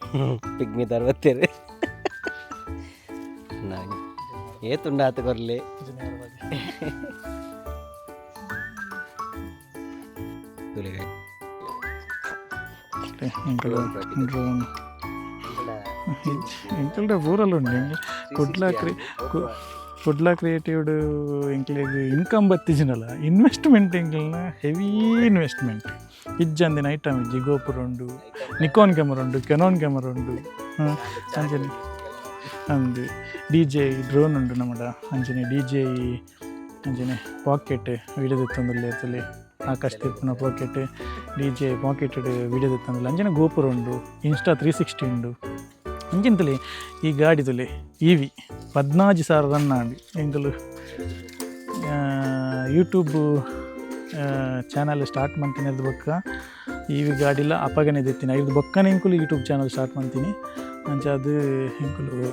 pygmy तरवत्तेरे ये तुंडात करले ಎಂಕಲ್ಡ ಊರಲ್ಲಿ ಉಂಟು ಕುಡ್ಲ ಕ್ರಿಯೇಟಿವ್ಡು ಎಂಕ್ಲೆಗ್ ಇನ್ಕಮ್ ಬತ್ತಿಜಿನಲ್ಲ ಇನ್ವೆಸ್ಟ್ಮೆಂಟ್ ಎಂಕ್ಲನ ಹೆವಿ ಇನ್ವೆಸ್ಟ್ಮೆಂಟ್ ಇಜ್ಜಂದಿನ ಐಟಮ್ ಇಜ್ಜಿ ಗೋಪುರ ಉಂಡು ನಿಕೋನ್ ಕ್ಯಾಮರಾ ಉಂಡು ಕೆನಾನ್ ಕ್ಯಾಮರಾ ಉಂಡು ಅಂಚನೆ ಅಂದು ಡಿ ಜೆ ಡ್ರೋನ್ ಉಂಡು ನಮ್ಮಡ ಅಂಚನೆ ಡಿ ಜೆ ಅಂಚನೆ ಪಾಕೆಟ್ ವಿಡಿಯೋ ತೆತ್ತೊಂದುಲ್ಲೆ ಎತ್ತಲೆ ಆಕಾಶ್ ತಿಪ್ಪುನ pocket D J pocket video ತೆತ್ತೊಂದುಲ್ಲೆ ಅಂಚನೆ ಗೋಪುರ ಉಂಡು ಇನ್ಸ್ಟಾ 360 ಉಂಡು ಅಂಚಿಂತಲೇ ಈ ಗಾಡಿತಲೆ ಇವಿ 14,000 ರನ್ ಆಡಿ ಎಂಕಲು ಯೂಟ್ಯೂಬ್ ಚಾನಲ್ ಸ್ಟಾರ್ಟ್ ಮಾಡ್ತೀನಿ ಅದ್ರ ಬೊಕ್ಕ ಇವಿ ಗಾಡಿಲ ಅಪಗನೆ ತೆತ್ತಿನ ಇದ್ರ ಬೊಕ್ಕನೆ ಎಂಕುಲು ಯೂಟ್ಯೂಬ್ ಚಾನಲ್ ಸ್ಟಾರ್ಟ್ ಮಾಡ್ತೀನಿ ಅಂಚಾದು ಎಂಕುಲು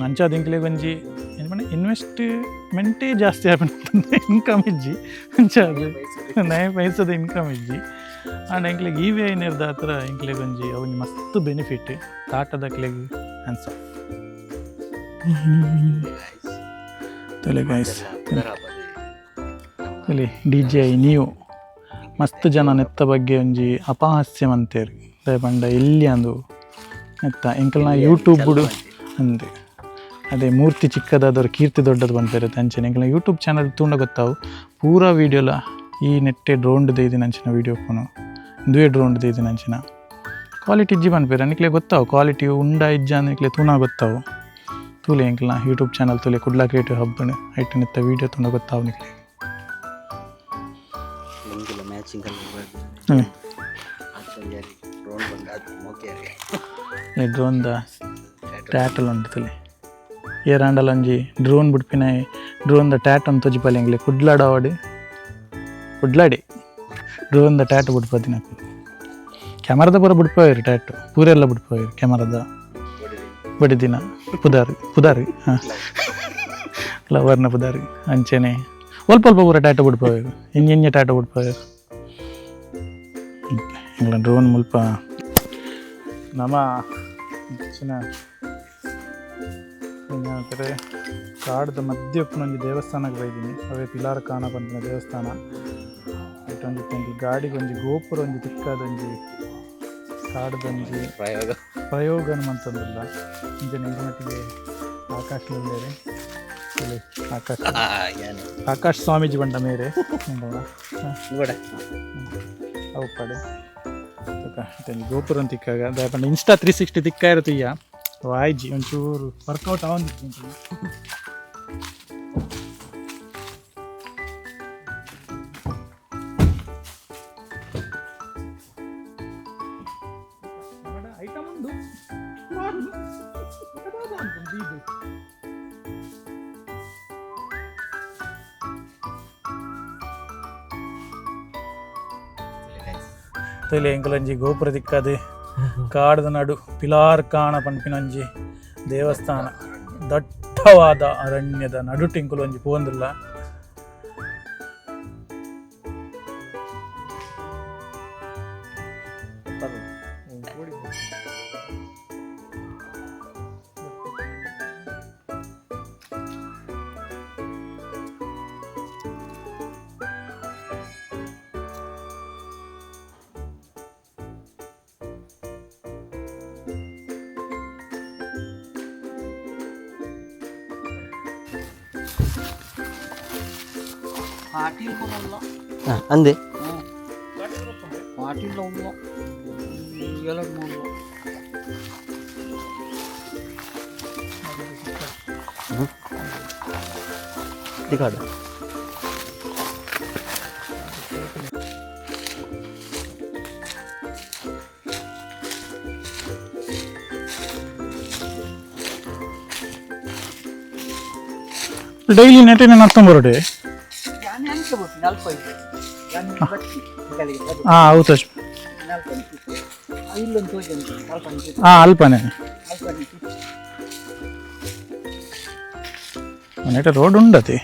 ಅಂಚಾದ ಎಂಕ್ಲೆಗ್ ಒಂಜಿ ಏನು ಮಾಡಿ ಇನ್ವೆಸ್ಟ್ಮೆಂಟೇ ಜಾಸ್ತಿ ಆಗ್ಬಿಟ್ಟು ಇನ್ಕಮ್ ಇಜ್ಜಿ ಅಂಚಾದು ನಯ ಪೈಸದ ಇನ್ಕಮ್ ಇಜ್ಜಿ ಆಂಡ ಎಂಕ್ಲೆಗ್ ಇವಿ ಏನಿರ್ದ ಹತ್ರ ಎಂಕ್ಲೆಗ್ ಒಂಜಿ ಅವನಿ ಮಸ್ತ್ ಬೆನಿಫಿಟ್ ತಾಟದಕ್ಲೆಗ್ ಅನ್ಸ ತಲೆ ಗಾಯ್ಸ್ ತಲೆ ಡಿ ಜೆ ನೀವು ಮಸ್ತ್ ಜನ ನೆತ್ತ ಬಗ್ಗೆ ಒಂಜಿ ಅಪಹಾಸ್ಯ ಮಂತೇರು ದಯಪಂಡ ಎಲ್ಲಿ ಅಂದು ನೆತ್ತ ಎಂಕಲ್ನ ಯೂಟ್ಯೂಬ್ಡು ಅಂದೆ ಅದೇ ಮೂರ್ತಿ ಚಿಕ್ಕದಾದವ್ರು ಕೀರ್ತಿ ದೊಡ್ಡದು ಬಂತಾರೆ ಅಂಚನೆ ಎಂಕಲ್ನ ಯೂಟ್ಯೂಬ್ ಚಾನಲ್ ತುಂಬ ಗೊತ್ತಾವು ಪೂರಾ ವೀಡಿಯೋಲ ಈ ನೆಟ್ಟೆ ಡ್ರೋನ್ ದೈದಿನ ಅಂಚಿನ ವೀಡಿಯೋ ಫೋನು ದುವೆ ಡ್ರೋನ್ ದೈದಿನ ಅಂಚಿನ ಕ್ವಾಲಿಟಿ ಇಜ್ಜಿ ಬಂದ್ಪೇರು ಅನಿಕ್ಲೆ ಗೊತ್ತಾವು ಕ್ವಾಲಿಟಿ ಉಂಡ ಇಜ್ಜ ಅನಿಕ್ಲೆ ತೂನ ಗೊತ್ತಾವು ತೂಲೆ ಎಂಕ್ಲ ಯೂಟ್ಯೂಬ್ ಚಾನಲ್ ತೂಲೆ ಕುಡ್ಲ ಕ್ರಿಯೇಟಿವ್ ಹಬ್ಬ ಐಟನ್ ಎತ್ತ ವೀಡಿಯೋ ತುಂಬ ಗೊತ್ತಾವು ನಿಕ್ಲೆ ಡ್ರೋನ್ದ ಟ್ಯಾಟಲ್ ಉಂಟು ತಲೆ ಏರಾಂಡಲ್ ಒಂಜಿ ಡ್ರೋನ್ ಬಿಡ್ಪಿನ ಡ್ರೋನ್ದ ಟ್ಯಾಟ್ ಅಂತ ತೋಜಿಪಲ್ಲಿ ಎಂಗ್ಲೆ ಕುಡ್ಲಾಡಿ ಡ್ರೋನ್ದ ಟ್ಯಾಟ್ ಬಿಡ್ಪದಿನ ಕ್ಯಾಮರಾದ ಪೂರ ಬಿಡ್ಪೋಯ್ರಿ ಟ್ಯಾಟು ಪೂರೆಲ್ಲ ಬಿಡ್ಪೋಯ್ರಿ ಕ್ಯಾಮರಾದ ಬಡಿದಿನ ಪುದಾರಿ ಹಾಂ ಫ್ಲವರ್ನ ಪುದಾರಿ ಅಂಚೆನೆ ಅಲ್ಪ ಪೂರ ಟ್ಯಾಟು ಬಿಡ್ಪೋಯ್ರು ಇಂಜೆ ಟ್ಯಾಟು ಬಿಡ್ಪೋಯ್ರು ಇಲ್ಲ ಡ್ರೋನ್ ಮುಲ್ಪ ನಮ್ಮ ಹೆಚ್ಚಿನ ಏನಂತಾರೆ ಕಾಡದ ಮಧ್ಯ ಒಂದು ದೇವಸ್ಥಾನಕ್ಕೆ ಬೈದೀನಿ ಅವೇ ಪಿಲಾರ ಕಾಣ ಬಂದಿನ ದೇವಸ್ಥಾನ ಒಂದು ಗಾಡಿಗೆ ಒಂಜಿ ಗೋಪುರ ಒಂಜಿ ತಿಕ್ಕಾದೊಂಜಿ ಕಾಡದೊಂಜಿ ಪ್ರಯೋಗ ಅಂತಂದಿಲ್ಲ ಇಂಜೆ ಮಟ್ಟಿಗೆ ಆಕಾಶದಲ್ಲಿದೆ ಆಕಾಶ್ ಸ್ವಾಮೀಜಿ ಬಂಡ ಮೇರೆ ಅವು ಕಡೆ ಗೋಪುರ ತಿಕ್ಕಾಗ ದಯಪಂಡ ಇನ್ಸ್ಟಾ 360 ತಿಕ್ಕ ಇರುತ್ತೀಯ ವಾಯ್ಜಿ ಒಂಚೂರು ವರ್ಕೌಟ್ ಆವಂದಿತ್ತು ಐಟಮ್ ಉಂಡು ತಲೆ ಎಂಕಲಂಜಿ ಗೋಪುರ ದಿಕ್ಕದೆ ಕಾಡದ ನಡು ಪಿಲಾರ್ ಕಾಣ ಪಂಪಿನಂಜಿ ದೇವಸ್ಥಾನ ದಟ್ಟವಾದ ಅರಣ್ಯದ ನಡು ಟಿಂಕುಲು ಒಂಜಿ ಪೋಂದಿಲ್ಲ ಅಂದೆ ಡೈಲಿ ನೆಟ್ಟಿನ ನತ್ತೊಂಬರಡೆ ಹೌದು ಅಲ್ಪನೇ ನೆಟ್ಟ ರೋಡ್ ಉಂಡತಿ